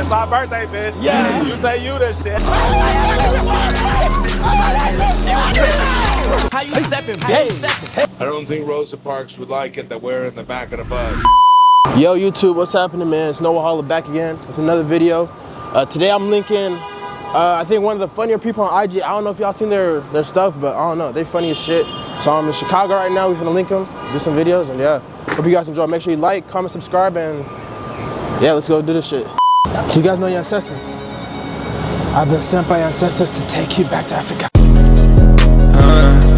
It's my birthday, bitch. Yeah. You say you this shit. How you stepping, bitch? I don't think Rosa Parks would like it that we're in the back of the bus. Yo, YouTube, what's happening, man? It's Noah Holla back again with another video. Today I'm linking, I think one of the funnier people on IG. I don't know if y'all seen their stuff, but I don't know. They funny as shit. So I'm in Chicago right now. We're gonna link them, do some videos, and yeah. Hope you guys enjoy. Make sure you like, comment, subscribe, and yeah, let's go do this shit. Do you guys know your ancestors? I've been sent by ancestors to take you back to Africa.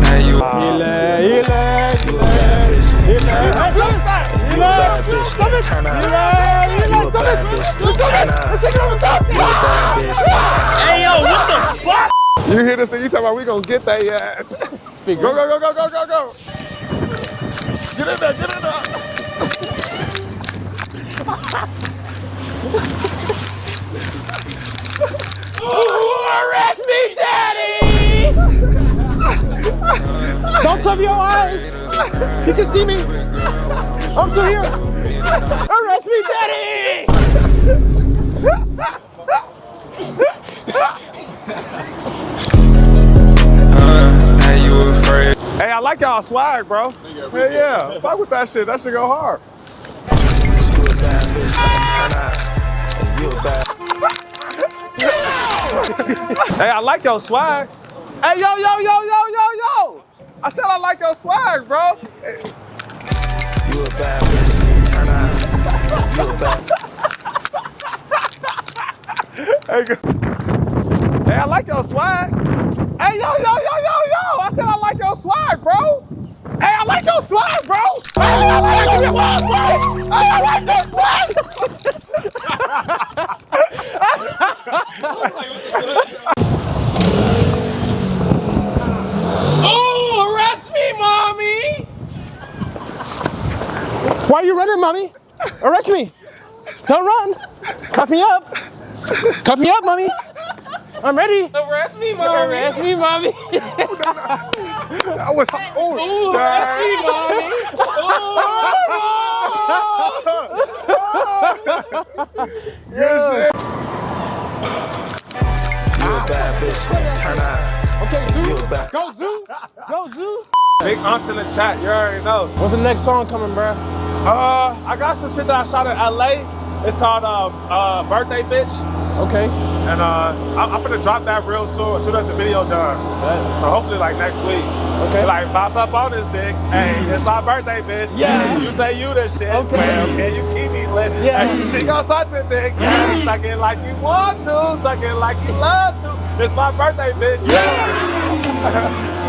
Hey, yo, what the fuck? You hear this thing? You talking about we gonna get that ass? Go, go, go, go, go, go, go. Get in there, get in there. Ooh, arrest me, daddy! Don't cover your eyes. You can see me. I'm still here. Arrest me, daddy! Are you afraid? Hey, I like y'all swag, bro. Hey, yeah. Fuck with that shit. That shit go hard. Hey, I like your swag. Hey, yo, yo, yo, yo, yo, yo. I said I like your swag, bro. Hey. You a bad bitch, turn out. You a bad. Hey, I like your swag. Hey, yo, yo, yo, yo, yo. I said I like your swag, bro. Hey, I like your swag, bro. Hey, I like your swag, bro. Hey, I like your swag. Ooh, arrest me, mommy! Why are you running, mommy? Arrest me. Don't run. Cuff me up. Cuff me up, mommy. I'm ready. Arrest me, mommy! Arrest me, mommy. That was Ooh, arrest me, mommy! You a bad bitch, turn out. Okay, Zoo. You a bad. Go, Zoo. Go, Zoo. Big unks in the chat, you already know. What's the next song coming, bruh? I got some shit that I shot in LA. It's called Birthday Bitch. Okay. And I'm gonna drop that real soon as the video done. Right. So hopefully like next week. Okay. Like bounce up on this dick. Hey, it's my birthday, bitch. Yeah. You say you this shit. Okay. Well, can you keep me lit? Yeah. Hey, she gon' suck the dick. Yeah. Suck it like you want to. Suck it like you love to. It's my birthday, bitch. Yeah.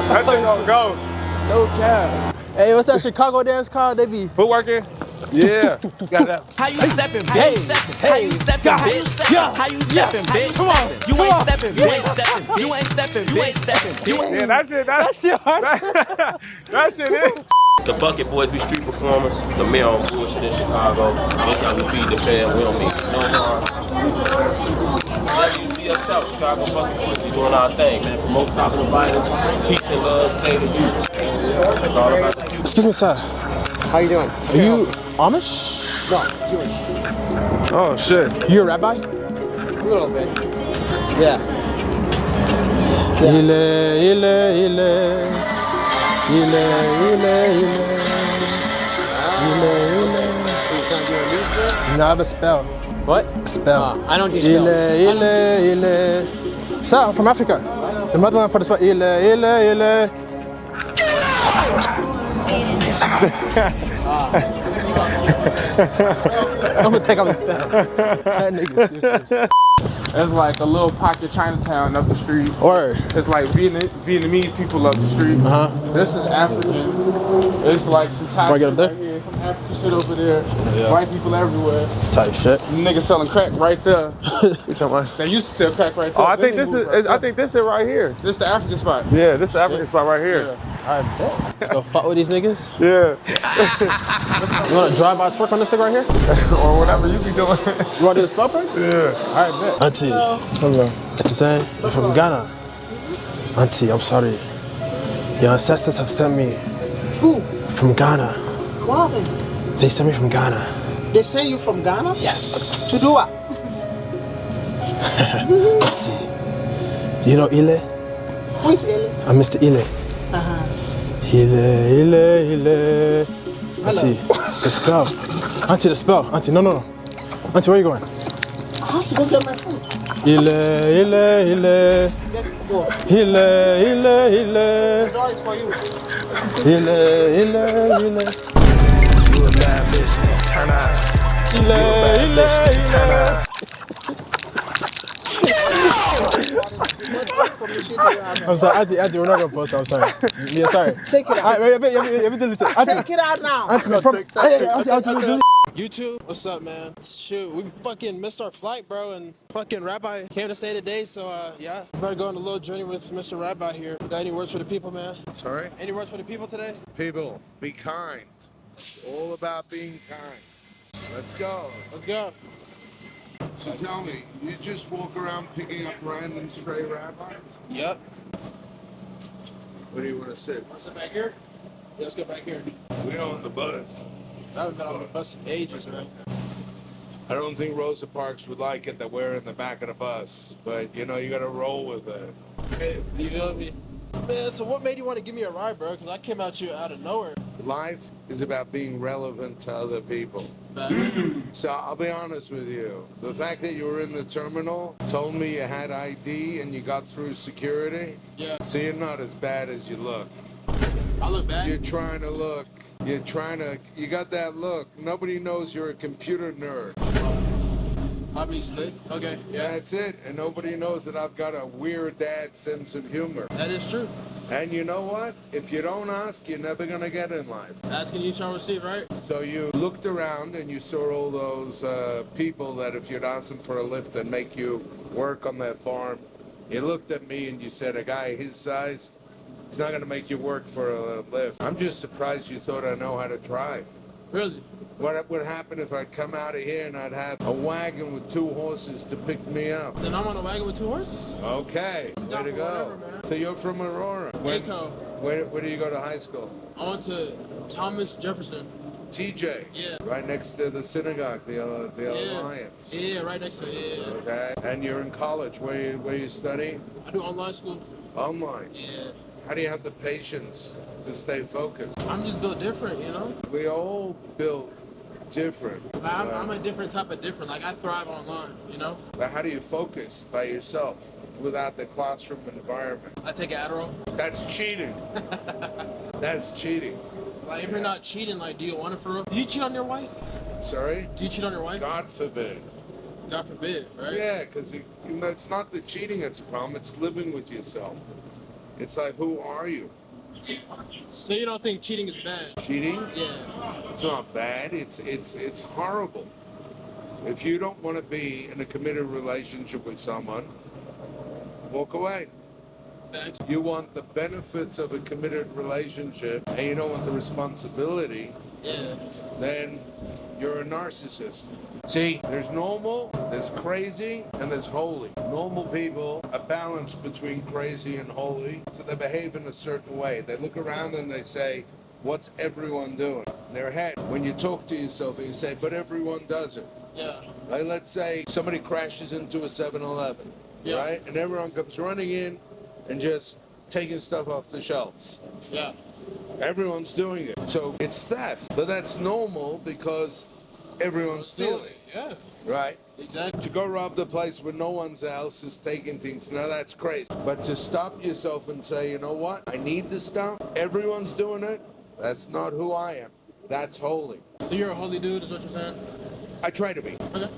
That shit gon' go. No cap. Hey, what's that Chicago dance called? They be Footworking? Yeah. Got that. How you stepping, bitch? Hey, How you stepping, bitch? How you stepping, bitch? Come on. You ain't stepping, you ain't stepping. You ain't stepping, you ain't stepping. Yeah, that shit hard. That shit is. The Bucket Boys, we street performers. The mayor on bullshit in Chicago. This how we feed the fam. We don't mean no harm. Whenever you see us out, Chicago Bucket Boys, we doing our thing, man. Promote stopping the violence, peace and love, save the youth. That's all about the youth. Excuse me, sir. How you doing? Are you Amish? No, Jewish. Oh shit. You a rabbi? A little bit. Yeah. Ile, ile, ile. Ile, ile, ile. Ile, ile. No, I have a spell. What? A spell. I don't do spells. Ile, ile, ile. Sir, I'm from Africa. The motherland for the spell. Ile, ile, ile. I'm gonna take off the spell. That nigga's stupid. It's like a little pocket Chinatown up the street. Or It's like Vietnamese people up the street. This is African. It's like some Thai Right shit up there? right here, some African shit over there. White people everywhere. type shit. Niggas selling crack right there. They used to sell crack right there. Oh, I Then think they this moved is. right I think this is right here. This the African spot. Yeah, this is the African spot right here. I bet. Let's go fuck with these niggas. Yeah. You wanna drive by twerk on this thing right here? Or whatever you be doing. You wanna do the spell break? Yeah. Alright, bet. Auntie. Hello. Auntie saying, I'm from Ghana. Auntie, I'm sorry. Your ancestors have sent me. Who? From Ghana. What? They sent me from Ghana. They send you from Ghana? Yes. To do what? You know Ile? Who is Ele? I'm Mr. Ile. Ile. Auntie, the spell. Auntie, the spell. Auntie, no. Auntie, where are you going? I have to go get my food. Ile. Just go. Ile. The door is for you. Ile. You a bad bitch, turn out. You a bad bitch, turn out. I'm sorry, Auntie, we're not gonna post. I'm sorry. Yeah, sorry. Take it out. Alright, wait, delete it. Auntie, Take it out now. Auntie, no problem. Auntie, YouTube, what's up, man? Shoot, we fucking missed our flight, bro, and fucking Rabbi came to stay today, so yeah. We better go on a little journey with Mr. Rabbi here. Got any words for the people, man? Sorry? Any words for the people today? People, be kind. All about being kind. Let's go. Let's go. So tell me, you just walk around picking up random stray rabbis? Yep. Where do you want to sit? Want to sit back here? Yeah, let's go back here. We on the bus. I haven't been on the bus in ages, man. I don't think Rosa Parks would like it that we're in the back of the bus, but you know, you gotta roll with it. Hey, you feel me? Man, so what made you want to give me a ride, bro? Because I came out you out of nowhere. Life is about being relevant to other people. So I'll be honest with you. The fact that you were in the terminal told me you had ID and you got through security. Yeah. So you're not as bad as you look. I look bad. You got that look. Nobody knows you're a computer nerd. I'll be slick. Okay. Yeah. That's it. And nobody knows that I've got a weird dad sense of humor. That is true. And you know what? If you don't ask, you're never gonna get in life. Asking you shall receive, right? So you looked around and you saw all those people that if you'd ask them for a lift and make you work on their farm, you looked at me and you said, a guy his size, he's not gonna make you work for a lift. I'm just surprised you thought I know how to drive. Really? What would happen if I'd come out of here and I'd have a wagon with 2 horses to pick me up? Then I'm on a wagon with 2 horses. Okay, way to go. Whatever, man. So you're from Aurora. Waco. Where do you go to high school? I went to Thomas Jefferson. TJ. Yeah. Right next to the synagogue, the Alliance. Yeah, right next to it. Yeah. Okay. And you're in college. Where you study? I do online school. Online. Yeah. How do you have the patience to stay focused? I'm just built different, you know? We all built different. I'm a different type of different. Like, I thrive online, you know? But how do you focus by yourself without the classroom environment? I take Adderall. That's cheating. That's cheating. Like, if you're not cheating, like, do you want it for real? Do you cheat on your wife? Sorry? Do you cheat on your wife? God forbid. God forbid, right? Yeah, because it's not the cheating that's a problem. It's living with yourself. It's like, who are you? So you don't think cheating is bad? Cheating? Yeah. It's not bad. It's horrible. If you don't want to be in a committed relationship with someone, walk away. Facts. You want the benefits of a committed relationship and you don't want the responsibility, Yeah. then you're a narcissist. See, there's normal, there's crazy, and there's holy. Normal people are balanced between crazy and holy, so they behave in a certain way. They look around and they say, what's everyone doing? In their head, when you talk to yourself and you say, but everyone does it. Yeah. Like, let's say somebody crashes into a 7-Eleven, Yeah. right? And everyone comes running in and just taking stuff off the shelves. Yeah. Everyone's doing it. So it's theft. But that's normal because everyone's stealing. Yeah. Right? Exactly. To go rob the place where no one else is taking things, now that's crazy. But to stop yourself and say, you know what? I need this stuff. Everyone's doing it. That's not who I am. That's holy. So you're a holy dude, is what you're saying? I try to be. Okay.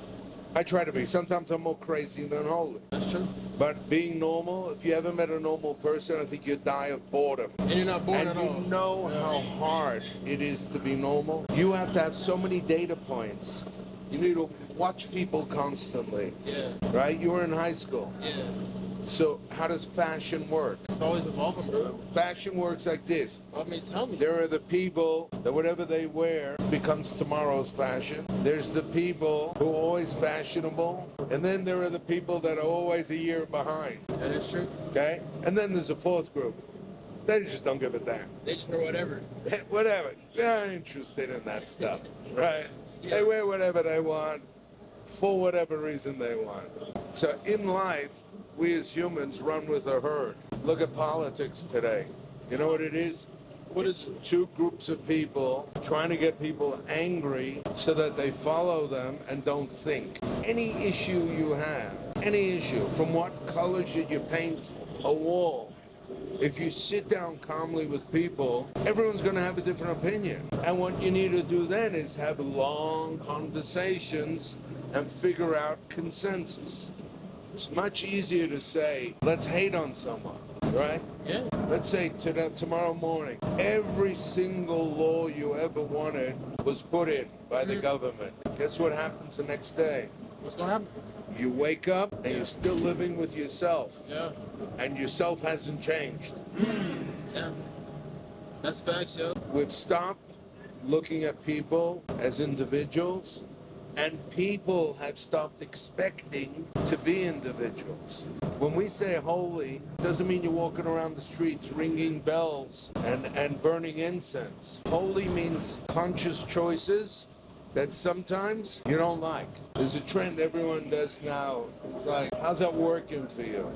I try to be. Sometimes I'm more crazy than holy. That's true. But being normal, if you ever met a normal person, I think you'd die of boredom. And you're not bored And at you all. know how hard it is to be normal. You have to have so many data points. You need to watch people constantly, Yeah. right? You were in high school. Yeah. So how does fashion work? It's always evolving, bro. Fashion works like this. I mean, tell me. There are the people that whatever they wear becomes tomorrow's fashion. There's the people who are always fashionable. And then there are the people that are always a year behind. That is true. Okay? And then there's a fourth group. They just don't give a damn. They just wear whatever. Whatever. They're not interested in that stuff. Right? Yeah. They wear whatever they want for whatever reason they want. So in life, we as humans run with a herd. Look at politics today. You know what it is? What is It's two groups of people trying to get people angry so that they follow them and don't think. Any issue you have, any issue, from what color should you paint a wall? If you sit down calmly with people, everyone's going to have a different opinion. And what you need to do then is have long conversations and figure out consensus. It's much easier to say, let's hate on someone, right? Yeah. Let's say tomorrow morning, every single law you ever wanted was put in by the government. Guess what happens the next day? What's gonna happen? You wake up and you're still living with yourself. Yeah. And yourself hasn't changed. Yeah. That's facts, yo. We've stopped looking at people as individuals, and people have stopped expecting to be individuals. When we say holy, it doesn't mean you're walking around the streets ringing bells and burning incense. Holy means conscious choices that sometimes you don't like. There's a trend everyone does now. It's like, how's that working for you?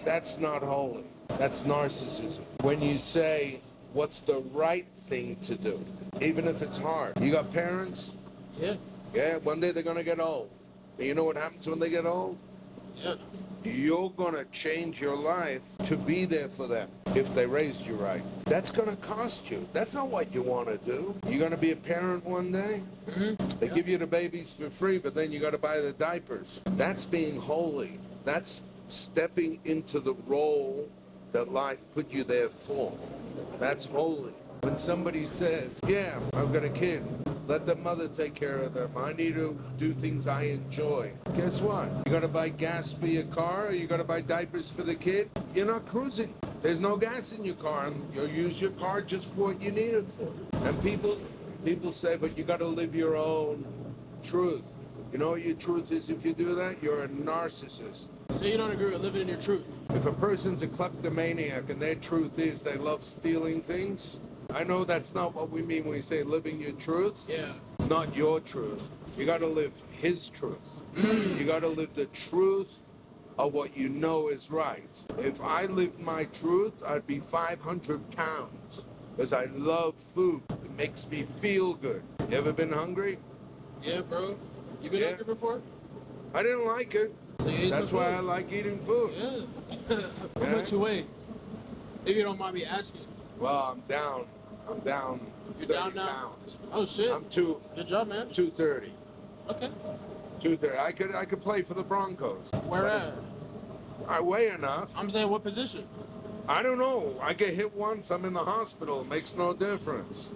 That's not holy. That's narcissism. When you say, what's the right thing to do, even if it's hard. You got parents? Yeah. Yeah, one day they're gonna get old. And you know what happens when they get old? Yeah. You're gonna change your life to be there for them if they raised you right. That's gonna cost you. That's not what you wanna do. You're gonna be a parent one day. They give you the babies for free, but then you gotta buy the diapers. That's being holy. That's stepping into the role that life put you there for. That's holy. When somebody says, yeah, I've got a kid, let the mother take care of them. I need to do things I enjoy. Guess what? You gotta buy gas for your car, or you gotta buy diapers for the kid? You're not cruising. There's no gas in your car, and you'll use your car just for what you need it for. And people say, but you gotta live your own truth. You know what your truth is if you do that? You're a narcissist. So you don't agree with living in your truth? If a person's a kleptomaniac and their truth is they love stealing things, I know that's not what we mean when we say living your truth. Yeah. Not your truth. You got to live his truth. You got to live the truth of what you know is right. If I lived my truth, I'd be 500 pounds because I love food. It makes me feel good. You ever been hungry? Yeah, bro. You been hungry before? I didn't like it. So you ate That's some why food? I like eating food. Yeah. How much you weigh? If you don't mind me asking. Well, I'm down. I'm down 30 down now? pounds. Oh shit. I'm Good job, man. 230. Okay. 230. I could play for the Broncos. Where But at? I weigh enough. I'm saying what position? I don't know. I get hit once, I'm in the hospital. It makes no difference.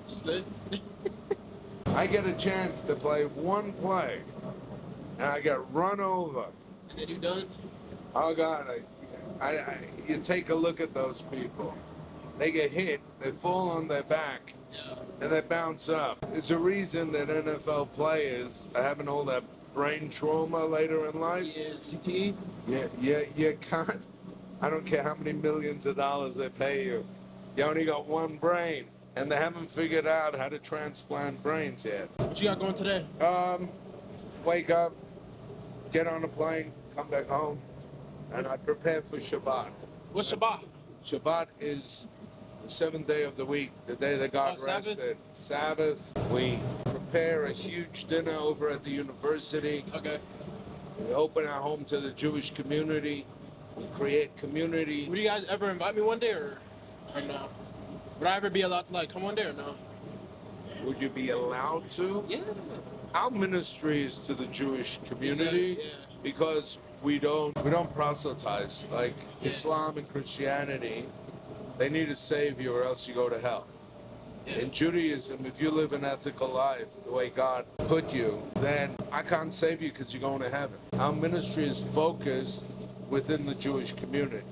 Slit. I get a chance to play one play, and I get run over. And then you done? Oh God! You take a look at those people. They get hit, they fall on their back, and they bounce up. There's a reason that NFL players are having all that brain trauma later in life. Yeah, CTE. Yeah, you can't. I don't care how many millions of dollars they pay you. You only got one brain, and they haven't figured out how to transplant brains yet. What you got going today? Wake up, get on a plane, come back home, and I prepare for Shabbat. What's Shabbat? Shabbat is the seventh day of the week, the day that God rested. Sabbath. We prepare a huge dinner over at the university. Okay. We open our home to the Jewish community. We create community. Would you guys ever invite me one day or no? Would I ever be allowed to like come one day or no? Would you be allowed to? Yeah. Our ministry is to the Jewish community because we don't proselytize like Islam and Christianity. They need a savior or else you go to hell. In Judaism, if you live an ethical life the way God put you, then I can't save you because you're going to heaven. Our ministry is focused within the Jewish community.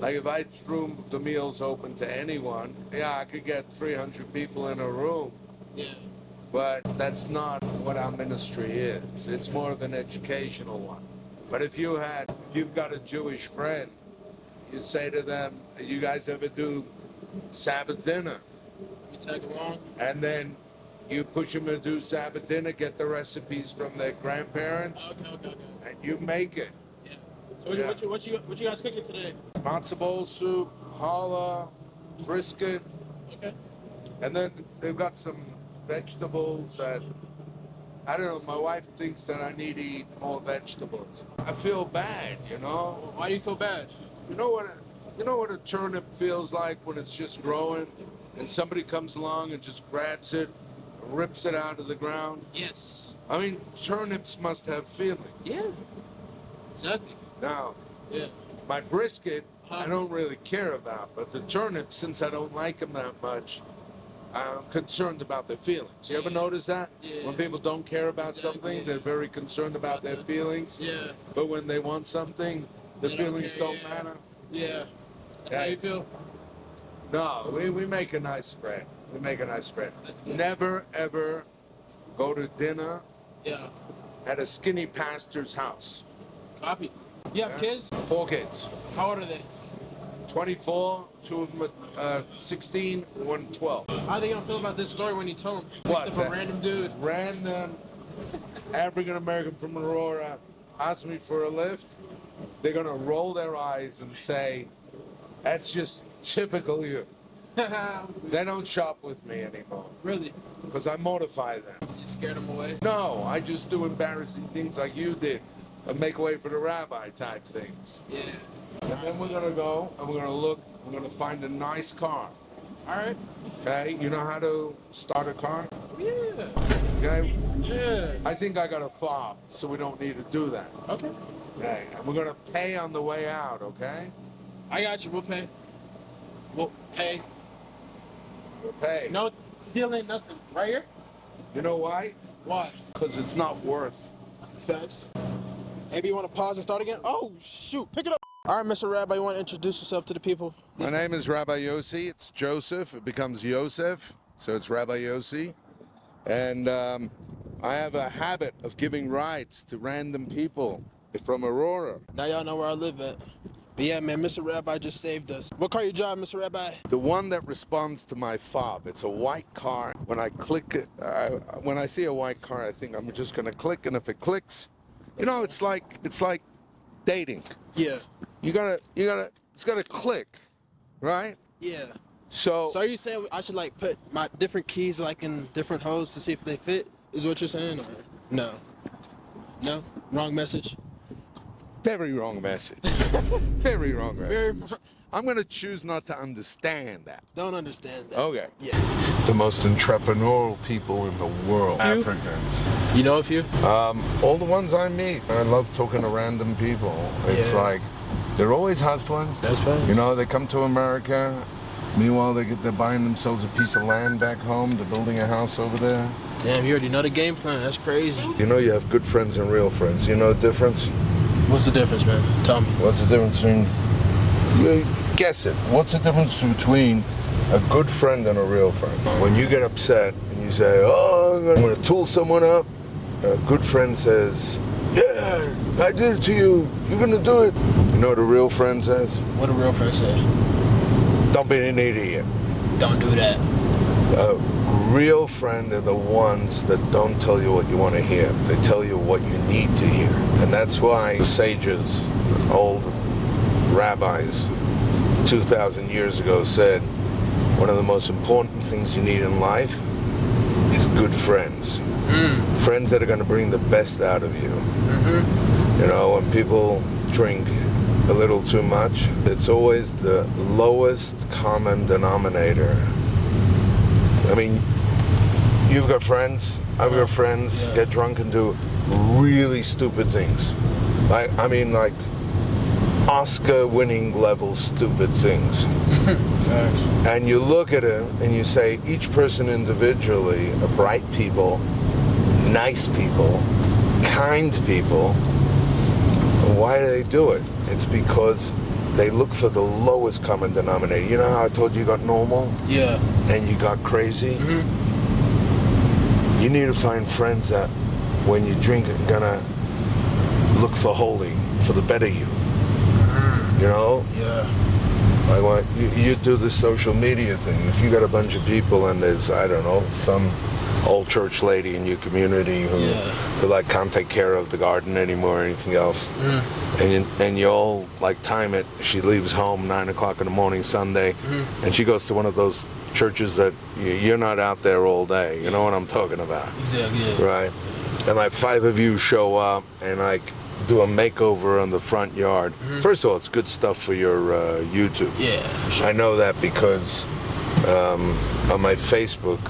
Like if I threw the meals open to anyone, I could get 300 people in a room. Yeah. But that's not what our ministry is. It's more of an educational one. But if you've got a Jewish friend, you say to them, you guys ever do Sabbath dinner? You tag along? And then You push them to do Sabbath dinner, get the recipes from their grandparents, Okay. and you make it. Yeah. So what you guys cooking today? Matzo ball soup, challah, brisket, Okay. and then they've got some vegetables that, I don't know, my wife thinks that I need to eat more vegetables. I feel bad, you know? Why do you feel bad? You know what a turnip feels like when it's just growing and somebody comes along and just grabs it, rips it out of the ground? Yes. I mean, turnips must have feelings. Yeah. Exactly. Now, Yeah. my brisket, I don't really care about, but the turnips, since I don't like them that much, I'm concerned about their feelings. You ever notice that? Yeah. When people don't care about something, they're very concerned about their feelings. Yeah. But when they want something, the They don't feelings care, don't yeah. matter. Yeah. That's Yeah. how you feel? No, we make a nice spread. We make a nice spread. Never, ever go to dinner Yeah. at a skinny pastor's house. Copy. You have kids? 4 kids. How old are they? 24, 2 of them 16, 1 12. How are they gonna feel about this story when you tell them? What? Picked up a random dude. Random African American from Aurora asked me for a lift. They're gonna roll their eyes and say, "That's just typical you." They don't shop with me anymore Really? because I mortify them. You scared them away? No, I just do embarrassing things like you did, and make way for the rabbi type things. Yeah. And then we're gonna go and we're gonna look. We're gonna find a nice car. All right. Okay, you know how to start a car? Yeah. Okay. Yeah. I think I got a fob, so we don't need to do that. Okay. Okay, and we're gonna pay on the way out. Okay. I got you. We'll pay. We'll pay. We'll pay. No stealing, nothing. Right here? You know why? Why? Because it's not worth. Facts. Maybe you want to pause and start again? Oh, shoot. Pick it up. All right, Mr. Rabbi, you want to introduce yourself to the people? My name is Rabbi Yossi. It's Joseph. It becomes Yosef, so it's Rabbi Yossi. And I have a habit of giving rides to random people from Aurora. Now y'all know where I live at. But yeah, man, Mr. Rabbi just saved us. What car you drive, Mr. Rabbi? The one that responds to my fob. It's a white car. When I click it, when I see a white car, I think I'm just gonna click, and if it clicks, you know, it's like dating. Yeah. It's gotta click, right? Yeah. So So are you saying I should like put my different keys like in different holes to see if they fit? Is what you're saying? Or no? No? Wrong message? very wrong message. Very wrong message. I'm gonna choose not to understand that. Don't understand that. Okay. Yeah. The most entrepreneurial people in the world. You? Africans. You know a few? All the ones I meet. I love talking to random people. It's Yeah. like they're always hustling. That's right. You know, they come to America. Meanwhile, they're buying themselves a piece of land back home. They're building a house over there. Damn, you already know the game plan. That's crazy. You know, you have good friends and real friends. You know the difference? What's the difference, man? Tell me. What's the difference between... Guess it. What's the difference between a good friend and a real friend? When you get upset and you say, "Oh, I'm going to tool someone up," a good friend says, "Yeah, I did it to you. You're going to do it." You know what a real friend says? What a real friend say? Don't be an idiot. Don't do that. A real friend are the ones that don't tell you what you want to hear. They tell you what you need to hear. And that's why the sages, old rabbis, 2,000 years ago said, one of the most important things you need in life is good friends. Friends that are going to bring the best out of you. You know, when people drink a little too much, it's always the lowest common denominator. I mean, you've got friends, I've got friends, get drunk and do really stupid things. Like Oscar-winning level stupid things. Facts. And you look at it and you say, each person individually are bright people, nice people, kind people. Why do they do it? It's because they look for the lowest common denominator. You know how I told you you got normal? Yeah. And you got crazy? You need to find friends that when you drink are gonna look for holy, for the better you. You know? Yeah. Like when you do this social media thing. If you got a bunch of people and there's, I don't know, some old church lady in your community who like can't take care of the garden anymore or anything else. And you all like time it. She leaves home 9 o'clock in the morning Sunday, and she goes to one of those churches that you're not out there all day. You know what I'm talking about? Exactly. Yeah. Right. And like 5 of you show up and like do a makeover on the front yard. First of all, it's good stuff for your YouTube. Yeah, for sure. I know that because on my Facebook,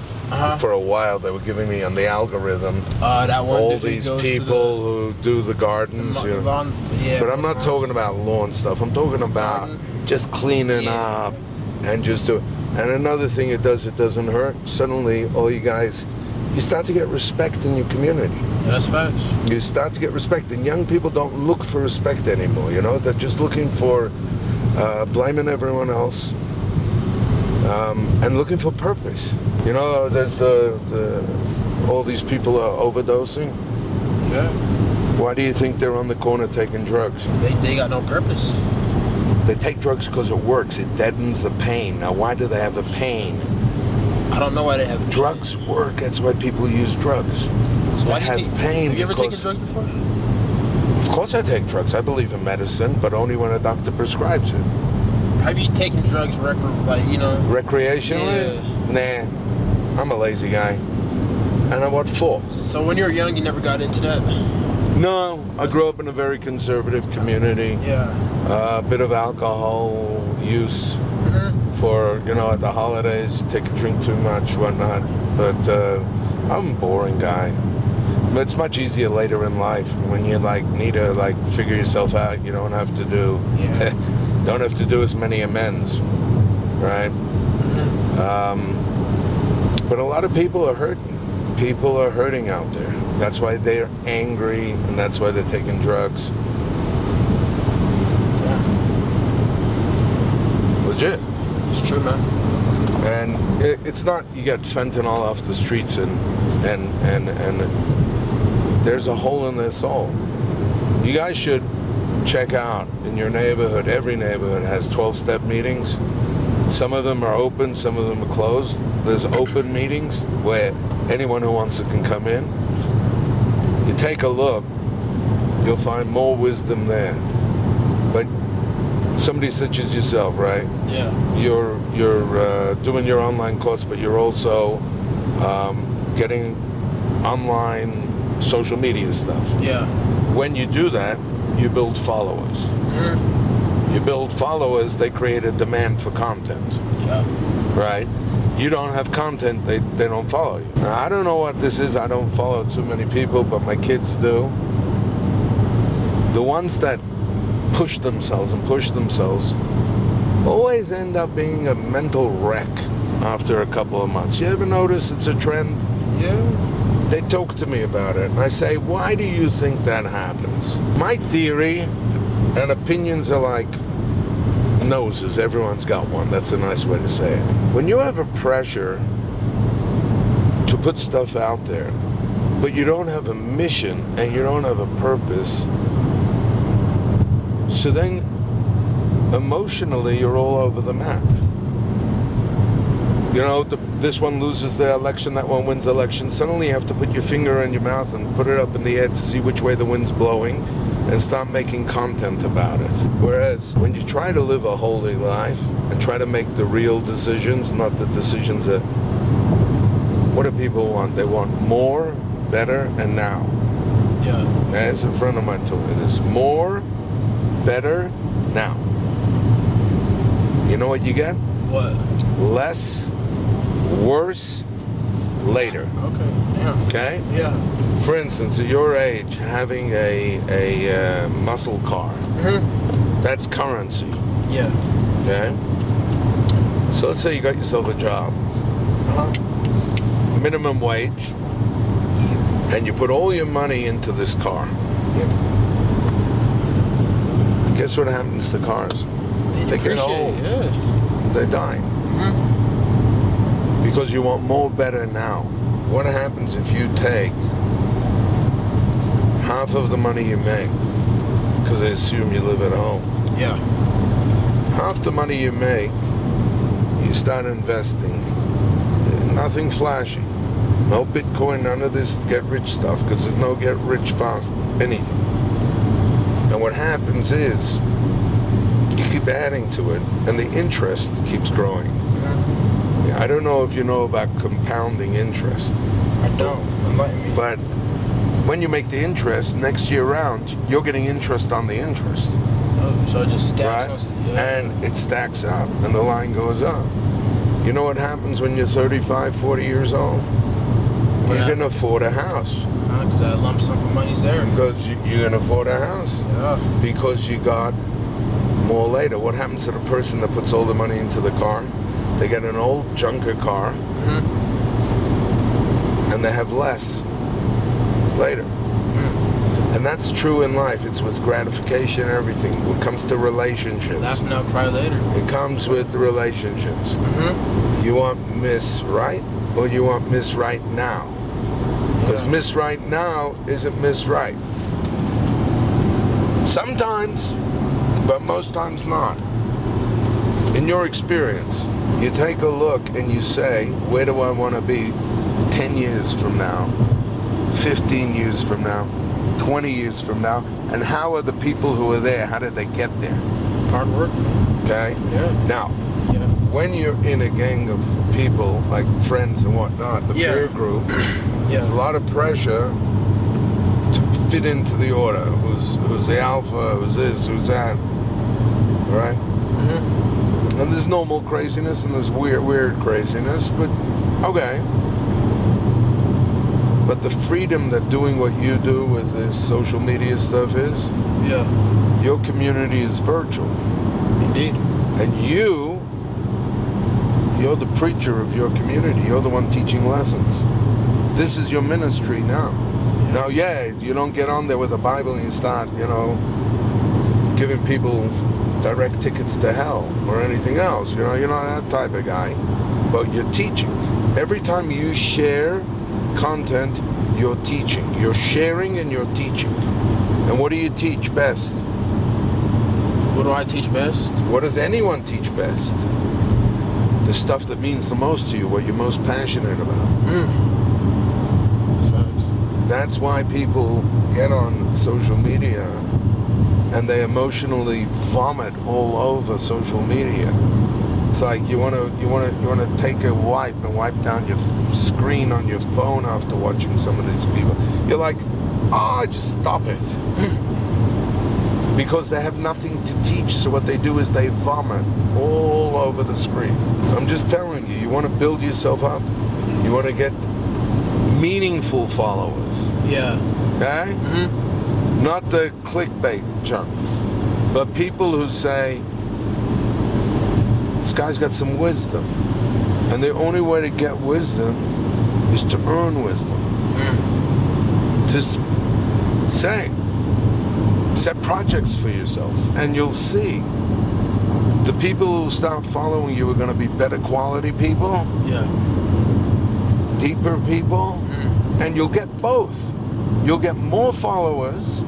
for a while they were giving me on the algorithm that one all these people who do the gardens. You know. But I'm not talking about lawn stuff. I'm talking about just cleaning up and just do it. And another thing it doesn't hurt. Suddenly, all you guys, you start to get respect in your community. That's facts. You start to get respect, and young people don't look for respect anymore. You know, they're just looking for blaming everyone else and looking for purpose. You know, there's all these people are overdosing. Yeah. Why do you think they're on the corner taking drugs? They got no purpose. They take drugs because it works. It deadens the pain. Now, why do they have a pain? I don't know why they have drugs work. That's why people use drugs. So why do you have pain? Have you ever taken drugs before? Of course I take drugs. I believe in medicine, but only when a doctor prescribes it. Have you taken drugs recreationally? Yeah. Nah. I'm a lazy guy. And what for? So when you were young, you never got into that? No. I grew up in a very conservative community. Yeah. A bit of alcohol use. For, you know, at the holidays, you take a drink too much, whatnot. But I'm a boring guy. But it's much easier later in life when you like need to like figure yourself out. You don't have to do don't have to do as many amends, right? But a lot of people are hurting. People are hurting out there. That's why they're angry, and that's why they're taking drugs. Legit. It's true, man. And it's not you get fentanyl off the streets and there's a hole in their soul. You guys should check out in your neighborhood. Every neighborhood has 12-step meetings. Some of them are open, some of them are closed. There's open meetings where anyone who wants it can come in. You take a look, you'll find more wisdom there. But somebody such as yourself, right? Yeah. You're doing your online course, but you're also getting online social media stuff. Yeah. When you do that, you build followers. You build followers, they create a demand for content. Yeah. Right? You don't have content, they don't follow you. Now, I don't know what this is. I don't follow too many people, but my kids do. The ones that push themselves always end up being a mental wreck after a couple of months. You ever notice it's a trend? Yeah. They talk to me about it, and I say, why do you think that happens? My theory and opinions are like noses. Everyone's got one. That's a nice way to say it. When you have a pressure to put stuff out there, but you don't have a mission and you don't have a purpose, so then emotionally you're all over the map. You know, this one loses the election, that one wins the election. Suddenly you have to put your finger in your mouth and put it up in the air to see which way the wind's blowing and start making content about it. Whereas when you try to live a holy life and try to make the real decisions, not the decisions that, what do people want? They want more, better, and now. Yeah. As a friend of mine told me this, more, better, now. You know what you get? What? Less, worse, later. Okay. Yeah. Okay? Yeah. For instance, at your age, having a muscle car, that's currency. Yeah. Okay? So let's say you got yourself a job. Minimum wage. And you put all your money into this car. Guess what happens to cars? They get old. Yeah. They die. Because you want more, better now. What happens if you take half of the money you make, because they assume you live at home. Yeah. Half the money you make, you start investing. Nothing flashy. No Bitcoin, none of this get rich stuff, because there's no get rich fast anything. And what happens is you keep adding to it, and the interest keeps growing. Yeah, I don't know if you know about compounding interest. I don't. Enlighten me. But when you make the interest, next year round, you're getting interest on the interest. Oh, so it just stacks. Right? Yeah. And it stacks up, and the line goes up. You know what happens when you're 35, 40 years old? You can afford a house. Because that lump sum of money's there. Because you can afford a house. Yeah. Because you got more later. What happens to the person that puts all the money into the car? They get an old junker car, and they have less later. And that's true in life. It's with gratification and everything. When it comes to relationships. Laugh now, cry later. It comes with the relationships. You want Miss Right, or you want Miss Right now? Because Miss Right now isn't Miss Right. Sometimes, but most times not. In your experience, you take a look and you say, where do I want to be 10 years from now, 15 years from now, 20 years from now, and how are the people who are there, how did they get there? Hard work. Okay? Yeah. Now, when you're in a gang of people, like friends and whatnot, the peer group, there's a lot of pressure to fit into the order. Who's the alpha, who's this, who's that, right? And there's normal craziness and there's weird craziness, but okay. But the freedom that doing what you do with this social media stuff is, your community is virtual. Indeed. And you're the preacher of your community. You're the one teaching lessons. This is your ministry now. Now, you don't get on there with a Bible and you start, giving people direct tickets to hell or anything else. You're not that type of guy. But you're teaching. Every time you share content, you're teaching. You're sharing and you're teaching. And what do you teach best? What do I teach best? What does anyone teach best? The stuff that means the most to you, what you're most passionate about. That's why people get on social media and they emotionally vomit all over social media. It's like you want to take a wipe and wipe down your screen on your phone after watching some of these people. You're like, just stop it. Because they have nothing to teach, so what they do is they vomit all over the screen. So I'm just telling you, you want to build yourself up, you want to get meaningful followers. Yeah. Okay? Not the clickbait junk, but people who say, this guy's got some wisdom, and the only way to get wisdom is to earn wisdom. Just say, set projects for yourself, and you'll see the people who start following you are going to be better quality people, deeper people, and you'll get both. You'll get more followers,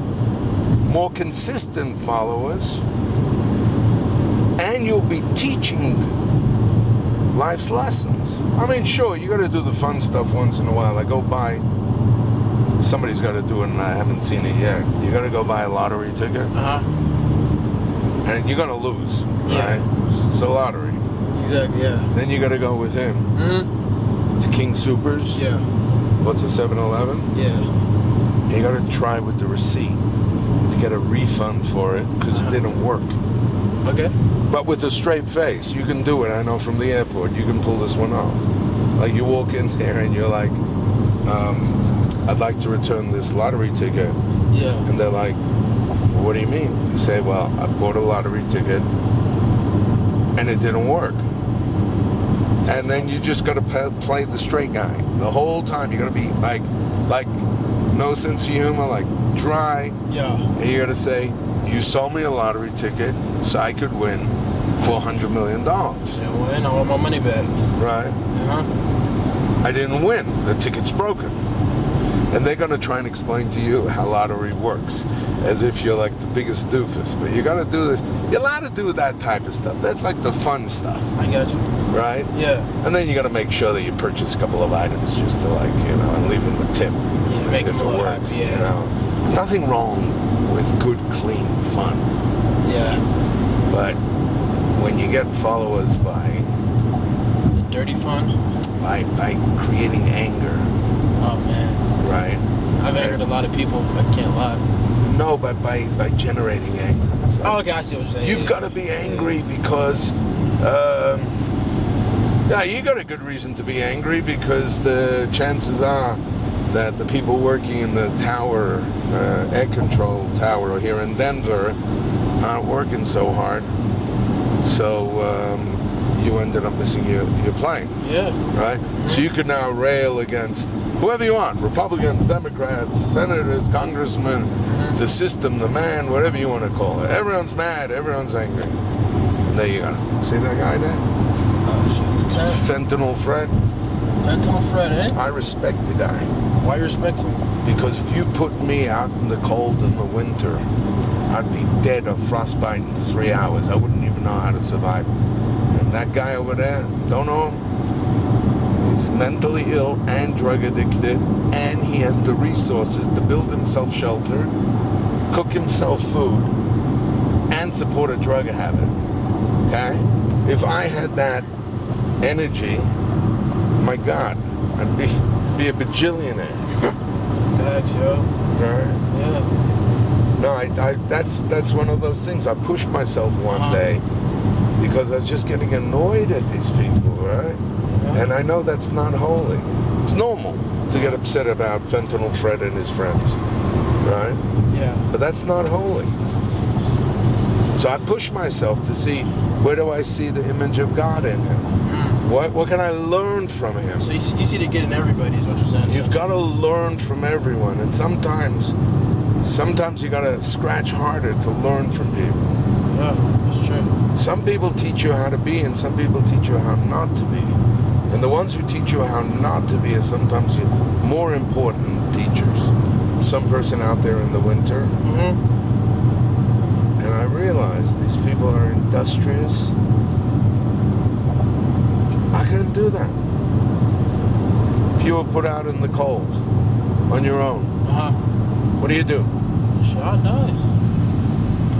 more consistent followers, and you'll be teaching life's lessons. I mean, sure, you got to do the fun stuff once in a while. Like go buy, somebody's got to do it and I haven't seen it yet. You got to go buy a lottery ticket. And you're going to lose, right? It's a lottery. Exactly, Then you got to go with him to King Supers. Or to 7-Eleven. And you got to try with the receipt to get a refund for it because it didn't work. Okay. But with a straight face, you can do it. I know from the airport, you can pull this one off. Like you walk in there and you're like, I'd like to return this lottery ticket. And they're like, well, what do you mean? You say, well, I bought a lottery ticket and it didn't work. And then you just got to play the straight guy the whole time. You got to be like no sense of humor, like dry. And you got to say, you sold me a lottery ticket so I could win $400 million. Win, I want my money back. Right. I didn't win. The ticket's broken. And they're going to try and explain to you how lottery works, as if you're like the biggest doofus. But you got to do this. You're allowed to do that type of stuff. That's like the fun stuff. I got you. right? Yeah. And then you got to make sure that you purchase a couple of items just to like, you know, and leave them a tip. Yeah, make if them it feel works, happy, yeah. you know. Nothing wrong with good, clean fun. Yeah. But when you get followers by The dirty fun. by creating anger, Oh man. right? I've angered a lot of people. I can't lie. No, but by generating anger. So Oh, okay, I see what you're saying. you've got to be angry because, yeah, you got a good reason to be angry because the chances are that the people working in the tower, air control tower here in Denver, aren't working so hard. So you ended up missing your plane. Yeah. Right? So you could now rail against whoever you want, Republicans, Democrats, senators, congressmen, the system, the man, whatever you want to call it. Everyone's mad, everyone's angry. And there you go. See that guy there? Oh shit. Fentanyl Fred. Fentanyl Fred, eh? I respect the guy. Why you respect him? Because if you put me out in the cold in the winter, I'd be dead of frostbite in 3 hours. I wouldn't even know how to survive. And that guy over there, don't know him. He's mentally ill and drug addicted, and he has the resources to build himself shelter, cook himself food, and support a drug habit. Okay? If I had that energy, my God, I'd be a bajillionaire. Facts, yo. Right? Yeah. No, that's one of those things. I pushed myself one day because I was just getting annoyed at these people, right? And I know that's not holy. It's normal to get upset about Fentanyl Fred and his friends, right? Yeah. But that's not holy. So I push myself to see, where do I see the image of God in him? What can I learn from him? So it's easy to get in everybody, is what you're saying. You've got to learn from everyone, and sometimes you got to scratch harder to learn from people. Yeah, that's true. Some people teach you how to be, and some people teach you how not to be. And the ones who teach you how not to be are sometimes more important teachers. Some person out there in the winter, and I realize these people are industrious. I couldn't do that. If you were put out in the cold on your own, what do you do? Shit, I die.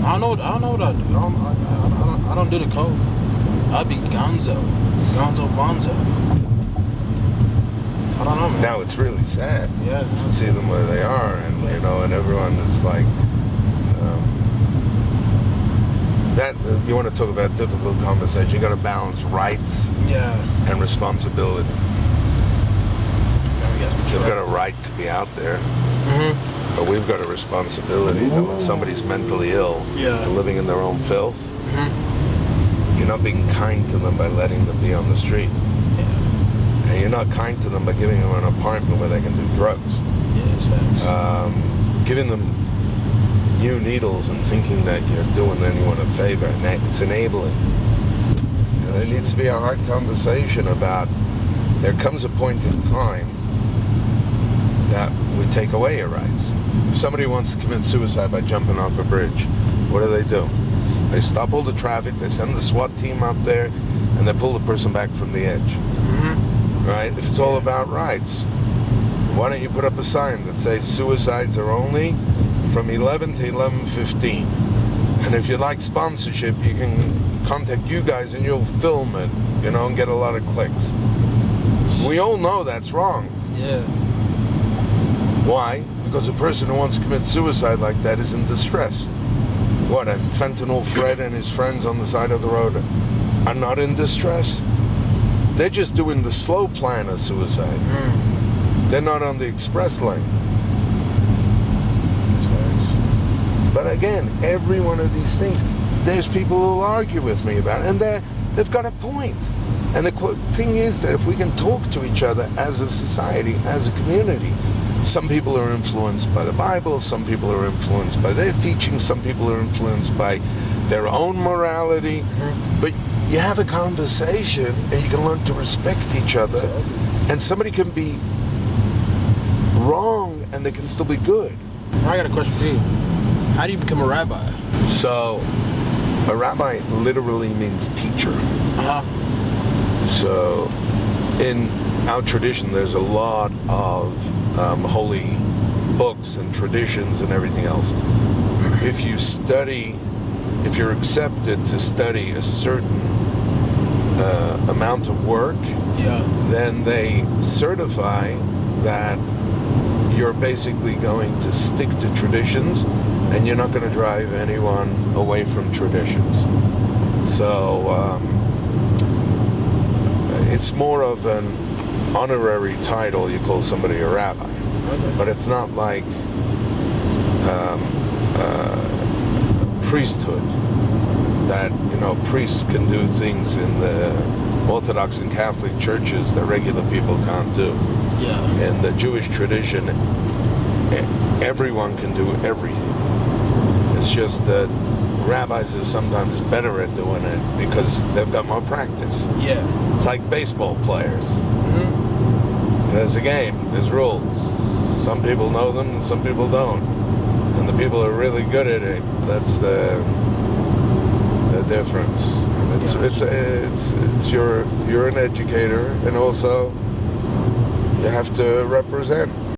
I don't know what I do. I don't do the cold. I'd be gonzo bonzo. I don't know, man. Now it's really sad to see them where they are, and you know, and everyone is like, that. You want to talk about difficult conversation? You got to balance rights and responsibility. They've got a right to be out there, but we've got a responsibility that when somebody's mentally ill and living in their own filth, you're not being kind to them by letting them be on the street. And you're not kind to them by giving them an apartment where they can do drugs. Giving them new needles and thinking that you're doing anyone a favor, and it's enabling. And there needs to be a hard conversation about, there comes a point in time that we take away your rights. If somebody wants to commit suicide by jumping off a bridge, what do? They stop all the traffic, they send the SWAT team up there, and they pull the person back from the edge. Right? If it's all about rights, why don't you put up a sign that says suicides are only from 11 to 11:15? And if you like sponsorship, you can contact you guys and you'll film it, you know, and get a lot of clicks. We all know that's wrong. Yeah. Why? Because a person who wants to commit suicide like that is in distress. What, and Fentanyl Fred and his friends on the side of the road are not in distress? They're just doing the slow plan of suicide. They're not on the express lane. But again, every one of these things, there's people who'll argue with me about it, and they've got a point. And the thing is that if we can talk to each other as a society, as a community, some people are influenced by the Bible, some people are influenced by their teaching, some people are influenced by their own morality, but you have a conversation and you can learn to respect each other, and somebody can be wrong and they can still be good. I got a question for you. How do you become a rabbi? So, a rabbi literally means teacher. So in our tradition, there's a lot of holy books and traditions and everything else. If you're accepted to study a certain amount of work, then they certify that you're basically going to stick to traditions and you're not going to drive anyone away from traditions. So it's more of an honorary title. You call somebody a rabbi, but it's not like priesthood, that priests can do things in the Orthodox and Catholic churches that regular people can't do. In the Jewish tradition, everyone can do everything. It's just that rabbis are sometimes better at doing it because they've got more practice. It's like baseball players. There's a game, there's rules. Some people know them and some people don't. And the people who are really good at it, that's the difference. And it's you're an educator, and also you have to represent.